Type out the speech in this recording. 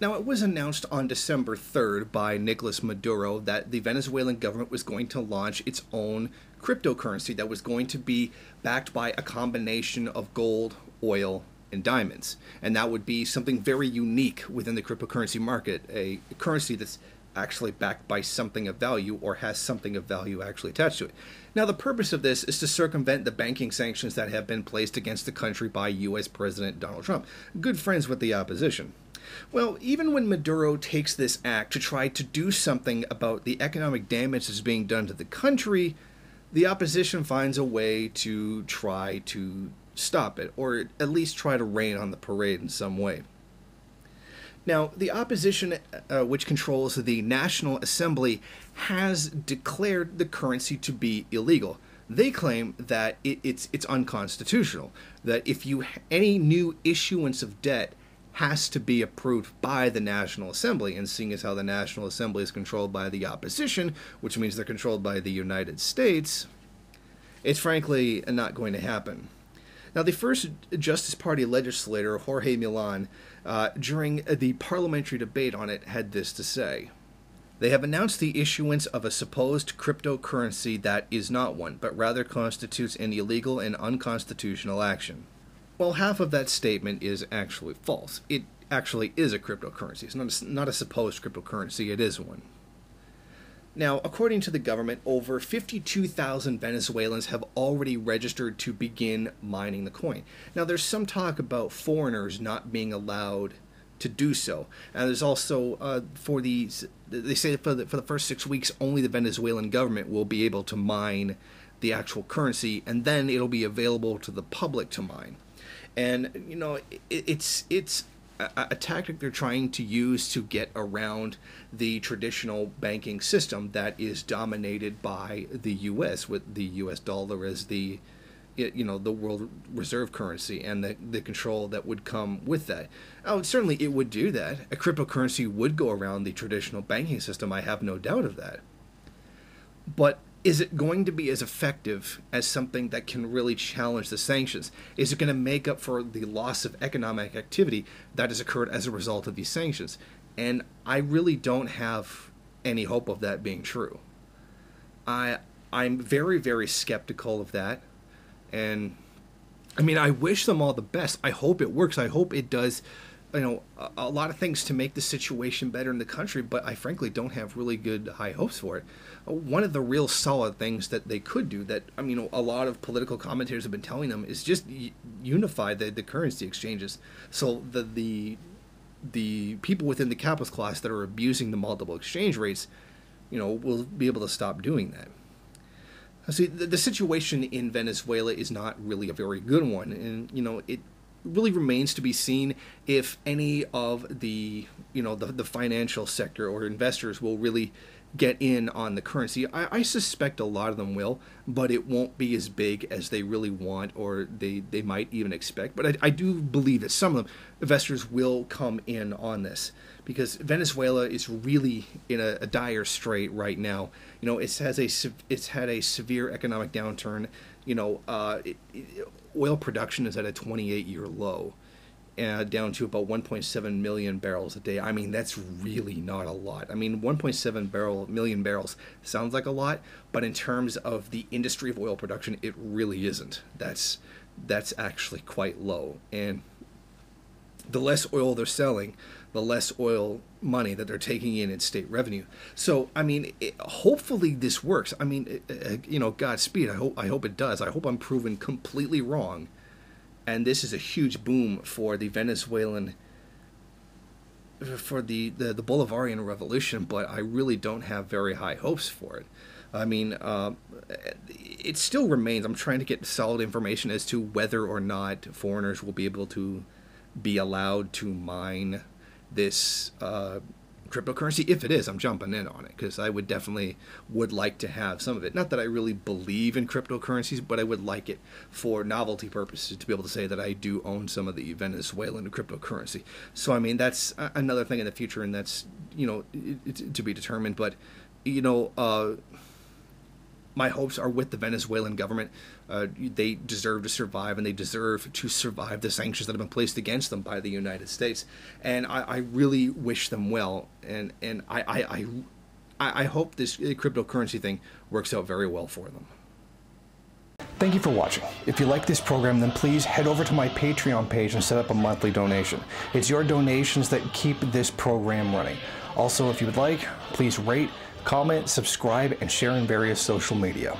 Now, it was announced on December 3rd by Nicolas Maduro that the Venezuelan government was going to launch its own cryptocurrency that was going to be backed by a combination of gold, oil, and diamonds. And that would be something very unique within the cryptocurrency market, a currency that's actually backed by something of value or has something of value actually attached to it. Now, the purpose of this is to circumvent the banking sanctions that have been placed against the country by U.S. President Donald Trump, good friends with the opposition. Well, even when Maduro takes this act to try to do something about the economic damage that's being done to the country, the opposition finds a way to try to stop it, or at least try to rain on the parade in some way. Now, the opposition, which controls the National Assembly, has declared the currency to be illegal. They claim that it's unconstitutional, that if any new issuance of debt has to be approved by the National Assembly, and seeing as how the National Assembly is controlled by the opposition, which means they're controlled by the United States, it's frankly not going to happen. Now, the first Justice Party legislator, Jorge Milan, during the parliamentary debate on it, had this to say. They have announced the issuance of a supposed cryptocurrency that is not one, but rather constitutes an illegal and unconstitutional action. Well, half of that statement is actually false. It actually is a cryptocurrency. It's not a supposed cryptocurrency, it is one. Now, according to the government, over 52,000 Venezuelans have already registered to begin mining the coin. Now, there's some talk about foreigners not being allowed to do so. And there's also, they say for the first 6 weeks, only the Venezuelan government will be able to mine the actual currency, and then it'll be available to the public to mine. And, you know, it's a tactic they're trying to use to get around the traditional banking system that is dominated by the U.S., with the U.S. dollar as the world reserve currency, and the control that would come with that. Oh, certainly it would do that. A cryptocurrency would go around the traditional banking system, I have no doubt of that. But is it going to be as effective as something that can really challenge the sanctions? Is it going to make up for the loss of economic activity that has occurred as a result of these sanctions? And I really don't have any hope of that being true. I'm very, very skeptical of that. And I mean, I wish them all the best. I hope it works. I hope it does, a lot of things to make the situation better in the country, but I frankly don't have really good high hopes for it. One of the real solid things that they could do that, a lot of political commentators have been telling them is just unify the currency exchanges, so the people within the capitalist class that are abusing the multiple exchange rates, will be able to stop doing that. See, the situation in Venezuela is not really a very good one, and it really remains to be seen if any of the financial sector or investors will really get in on the currency. I suspect a lot of them will, but it won't be as big as they really want, or they might even expect. But I do believe that some of them, investors, will come in on this, because Venezuela is really in a dire strait right now. It's had a severe economic downturn. Oil production is at a 28-year low, down to about 1.7 million barrels a day. I mean, that's really not a lot. 1.7 million barrels sounds like a lot, but in terms of the industry of oil production, it really isn't. That's actually quite low. And the less oil they're selling, the less oil money that they're taking in state revenue. So, hopefully this works. Godspeed. I hope it does. I hope I'm proven completely wrong. And this is a huge boom for the Venezuelan, for the Bolivarian revolution, but I really don't have very high hopes for it. It still remains, I'm trying to get solid information as to whether or not foreigners will be able to be allowed to mine this cryptocurrency. If it is, I'm jumping in on it, because I would like to have some of it. Not that I really believe in cryptocurrencies, but I would like it for novelty purposes to be able to say that I do own some of the Venezuelan cryptocurrency. So that's another thing in the future, and that's to be determined. But my my hopes are with the Venezuelan government. They deserve to survive, and they deserve to survive the sanctions that have been placed against them by the United States. And I really wish them well, and I hope this cryptocurrency thing works out very well for them. Thank you for watching. If you like this program, then please head over to my Patreon page and set up a monthly donation. It's your donations that keep this program running. Also, if you would like, please rate, comment, subscribe, and share in various social media.